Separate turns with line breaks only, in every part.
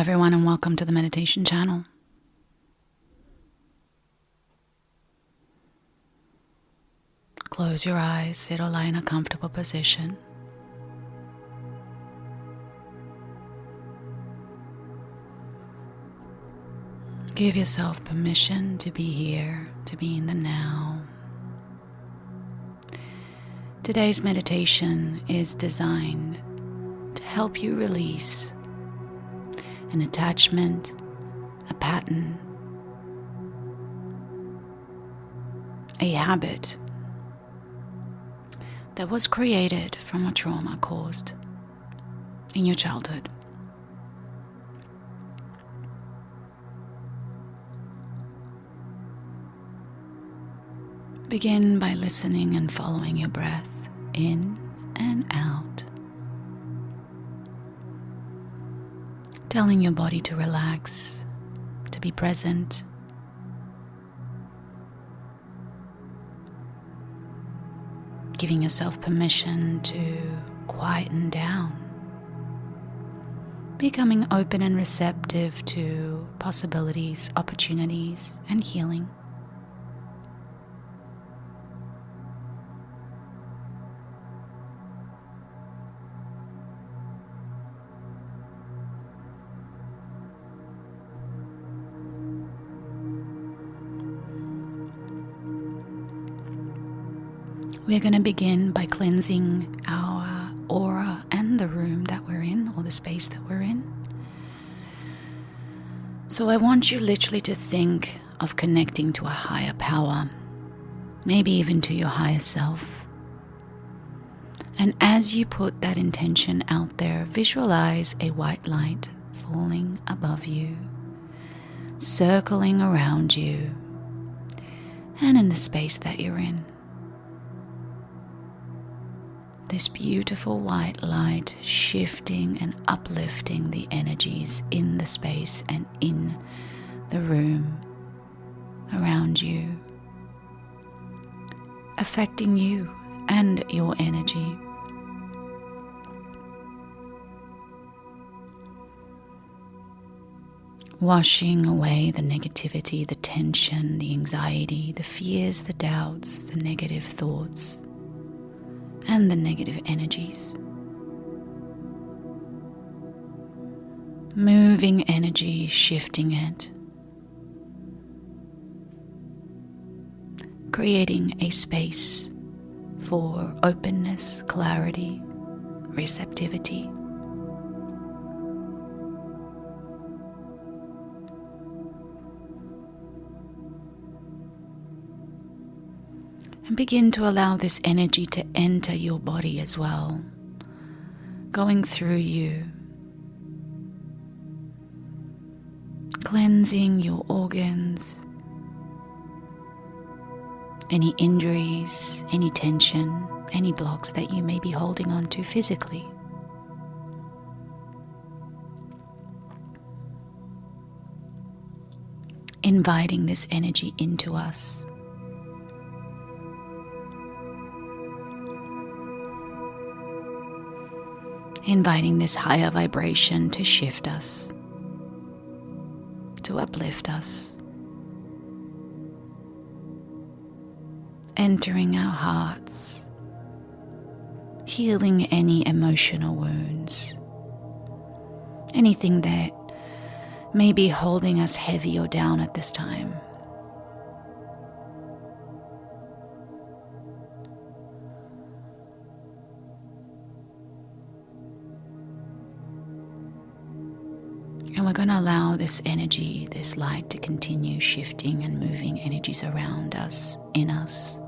everyone, and welcome to the meditation channel. Close your eyes, sit or lie in a comfortable position. Give yourself permission to be here, to be in the now. Today's meditation is designed to help you release an attachment, a pattern, a habit that was created from a trauma caused in your childhood. Begin by listening and following your breath in and out, telling your body to relax, to be present. Giving yourself permission to quieten down, becoming open and receptive to possibilities, opportunities, and healing. We're going to begin by cleansing our aura and the room that we're in, or the space that we're in. So I want you literally to think of connecting to a higher power, maybe even to your higher self. And as you put that intention out there, visualize a white light falling above you, circling around you, and in the space that you're in. This beautiful white light shifting and uplifting the energies in the space and in the room around you, affecting you and your energy. Washing away the negativity, the tension, the anxiety, the fears, the doubts, the negative thoughts, and the negative energies. Moving energy, shifting it, creating a space for openness, clarity, receptivity. And begin to allow this energy to enter your body as well, going through you, cleansing your organs, any injuries, any tension, any blocks that you may be holding on to physically. Inviting this energy into us. Inviting this higher vibration to shift us, to uplift us, entering our hearts, healing any emotional wounds, anything that may be holding us heavy or down at this time. And we're going to allow this energy, this light, to continue shifting and moving energies around us, in us,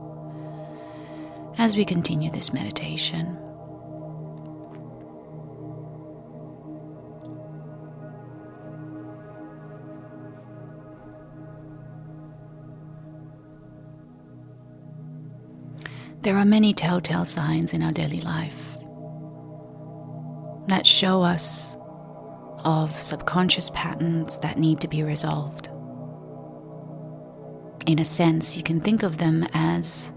as we continue this meditation. There are many telltale signs in our daily life that show us of subconscious patterns that need to be resolved. In a sense, you can think of them as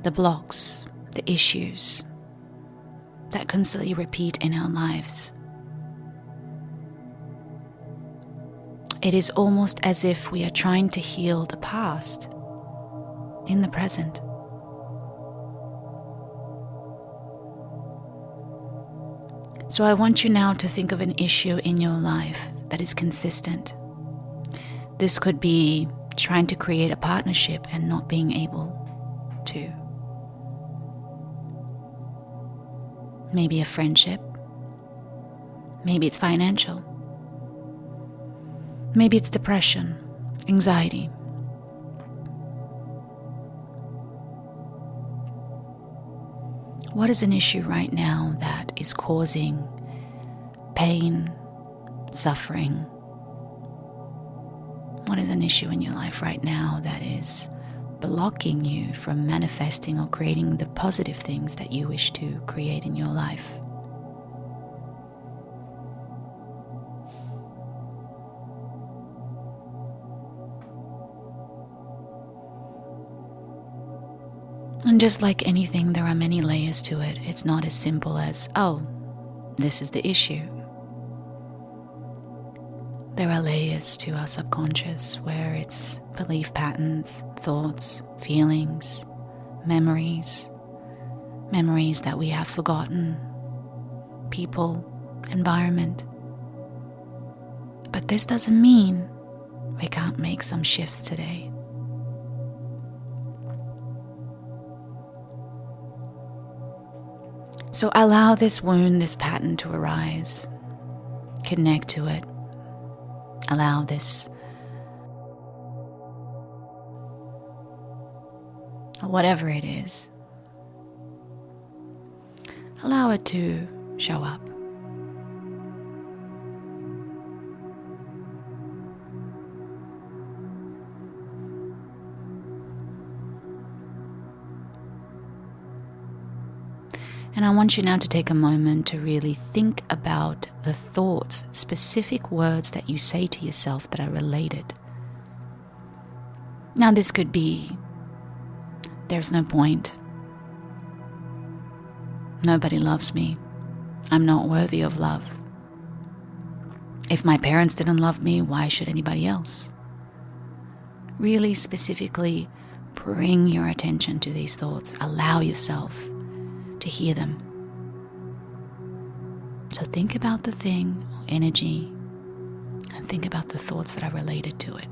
the blocks, the issues that constantly repeat in our lives. It is almost as if we are trying to heal the past in the present. So I want you now to think of an issue in your life that is consistent. This could be trying to create a partnership and not being able to. Maybe a friendship. Maybe it's financial. Maybe it's depression, anxiety. What is an issue right now that is causing pain, suffering? What is an issue in your life right now that is blocking you from manifesting or creating the positive things that you wish to create in your life? And just like anything, there are many layers to it. It's not as simple as, oh, this is the issue. There are layers to our subconscious where it's belief patterns, thoughts, feelings, memories that we have forgotten, people, environment. But this doesn't mean we can't make some shifts today. So allow this wound, this pattern to arise. Connect to it. Allow this, whatever it is, allow it to show up. And I want you now to take a moment to really think about the thoughts, specific words that you say to yourself that are related. Now this could be, there's no point. Nobody loves me. I'm not worthy of love. If my parents didn't love me, why should anybody else? Really specifically bring your attention to these thoughts. Allow yourself to hear them. So think about the thing or energy and think about the thoughts that are related to it.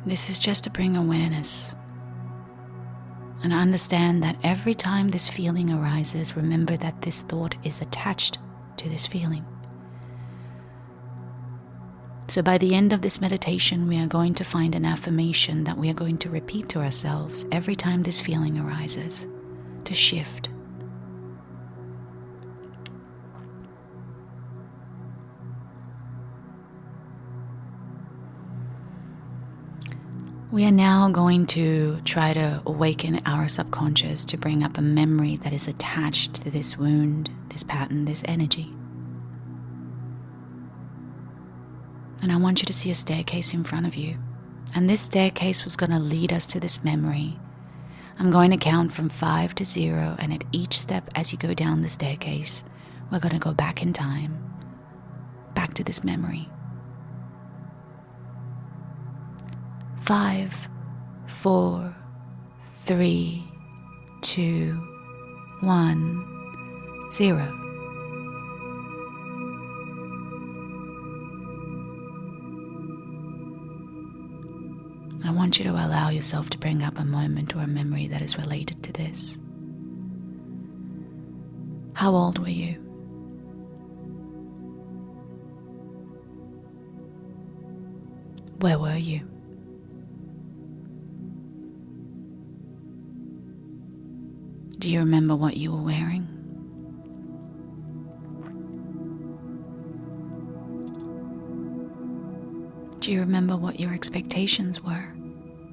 This is just to bring awareness. And understand that every time this feeling arises, remember that this thought is attached to this feeling. So by the end of this meditation, we are going to find an affirmation that we are going to repeat to ourselves every time this feeling arises, to shift. We are now going to try to awaken our subconscious to bring up a memory that is attached to this wound, this pattern, this energy. And I want you to see a staircase in front of you. And this staircase was going to lead us to this memory. I'm going to count from 5 to 0, and at each step as you go down the staircase, we're going to go back in time, back to this memory. 5, 4, 3, 2, 1, 0. I want you to allow yourself to bring up a moment or a memory that is related to this. How old were you? Where were you? Do you remember what you were wearing? Do you remember what your expectations were?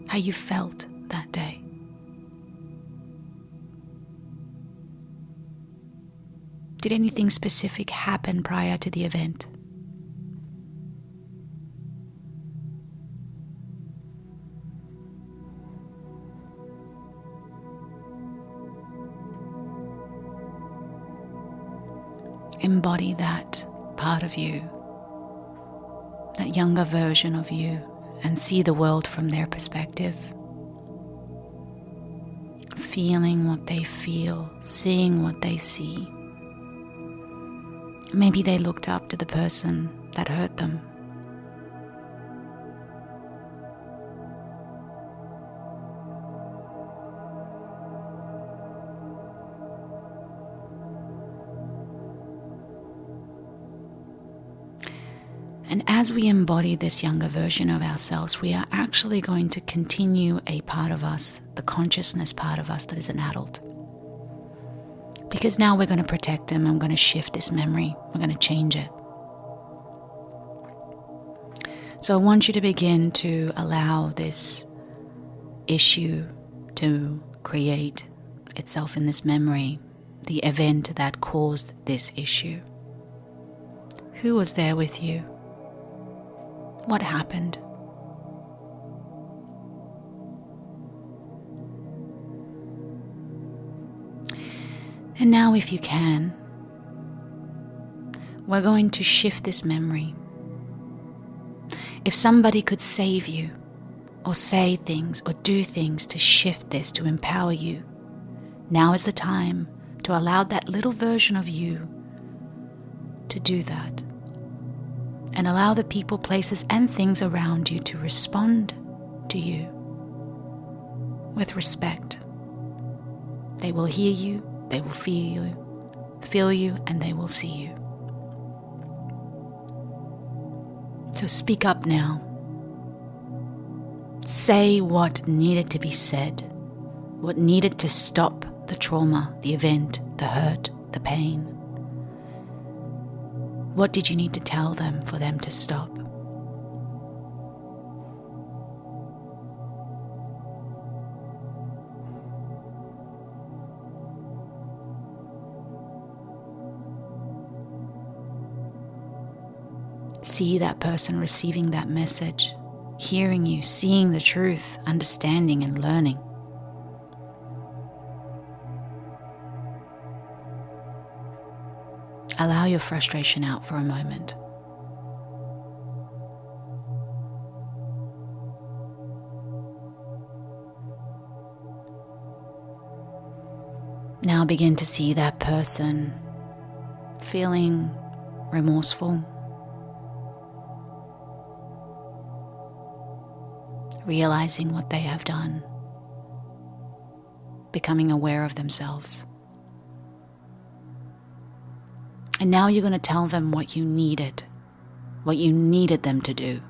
How you felt that day? Did anything specific happen prior to the event? embody that part of you, that younger version of you, and see the world from their perspective. Feeling what they feel, seeing what they see. Maybe they looked up to the person that hurt them. And as we embody this younger version of ourselves, we are actually going to continue a part of us, the consciousness part of us that is an adult. Because now we're going to protect them, and we're going to shift this memory. We're going to change it. So I want you to begin to allow this issue to create itself in this memory, the event that caused this issue. Who was there with you? What happened? And now, if you can, we're going to shift this memory. If somebody could save you, or say things, or do things to shift this, to empower you, now is the time to allow that little version of you to do that. And allow the people, places, and things around you to respond to you with respect. They will hear you, they will feel you, and they will see you. So speak up now. Say what needed to be said, what needed to stop the trauma, the event, the hurt, the pain. What did you need to tell them for them to stop? See that person receiving that message, hearing you, seeing the truth, understanding and learning. Allow your frustration out for a moment. Now begin to see that person feeling remorseful, realizing what they have done, becoming aware of themselves. And now you're going to tell them what you needed them to do.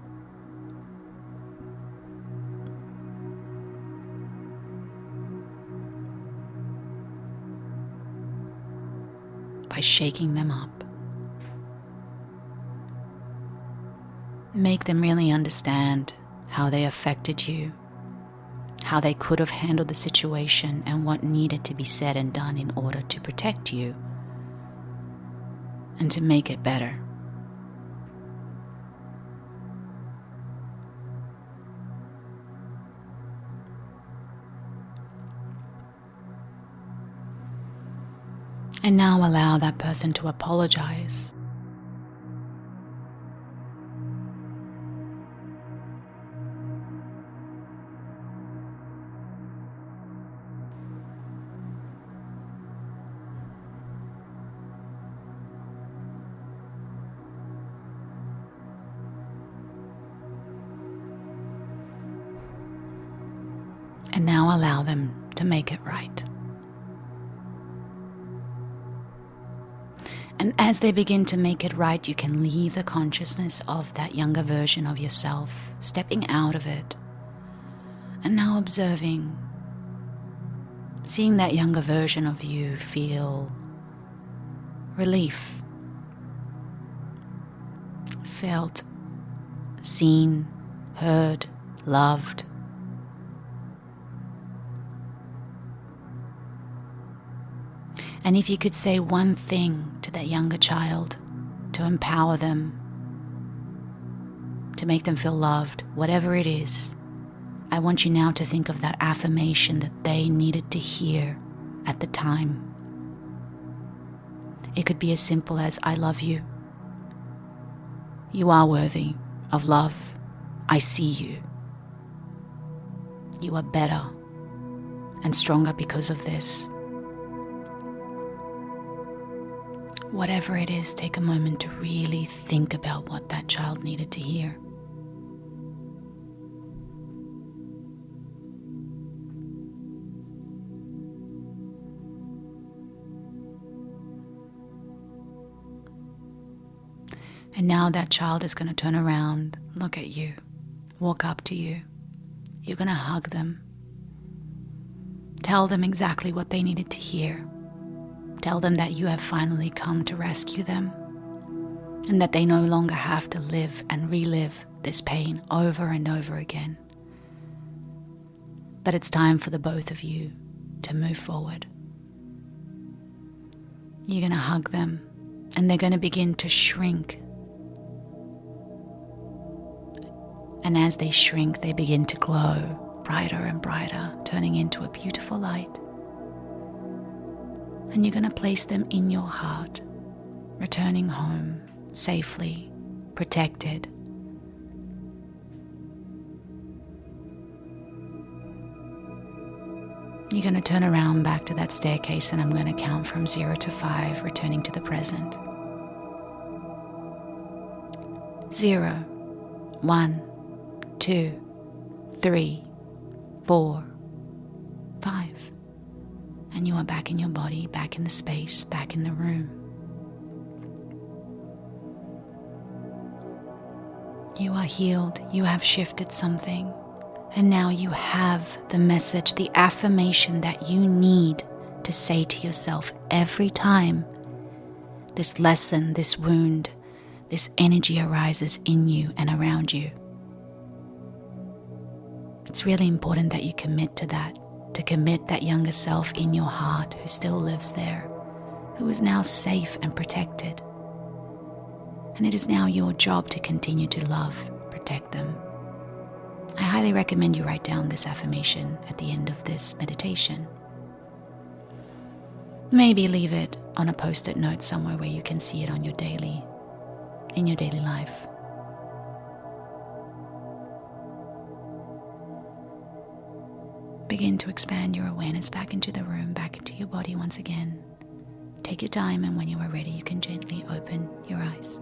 By shaking them up. Make them really understand how they affected you, how they could have handled the situation, and what needed to be said and done in order to protect you and to make it better. And now allow that person to apologize. And now allow them to make it right. And as they begin to make it right, you can leave the consciousness of that younger version of yourself, stepping out of it, and now observing, seeing that younger version of you feel relief, felt seen, heard, loved. And if you could say one thing to that younger child to empower them, to make them feel loved, whatever it is, I want you now to think of that affirmation that they needed to hear at the time. It could be as simple as, I love you. You are worthy of love. I see you. You are better and stronger because of this. Whatever it is, take a moment to really think about what that child needed to hear. And now that child is going to turn around, look at you, walk up to you. You're going to hug them. Tell them exactly what they needed to hear. Tell them that you have finally come to rescue them and that they no longer have to live and relive this pain over and over again. That it's time for the both of you to move forward. You're going to hug them and they're going to begin to shrink. And as they shrink, they begin to glow brighter and brighter, turning into a beautiful light. And you're going to place them in your heart, returning home safely, protected. You're going to turn around back to that staircase and I'm going to count from 0 to 5, returning to the present. 0, 1, 2, 3, 4, 5. And you are back in your body, back in the space, back in the room. You are healed, you have shifted something, and now you have the message, the affirmation that you need to say to yourself every time this lesson, this wound, this energy arises in you and around you. It's really important that you commit to that, to commit that younger self in your heart who still lives there, who is now safe and protected. And it is now your job to continue to love, protect them. I highly recommend you write down this affirmation at the end of this meditation. Maybe leave it on a post-it note somewhere where you can see it in your daily life. Begin to expand your awareness back into the room, back into your body once again. Take your time, and when you are ready, you can gently open your eyes.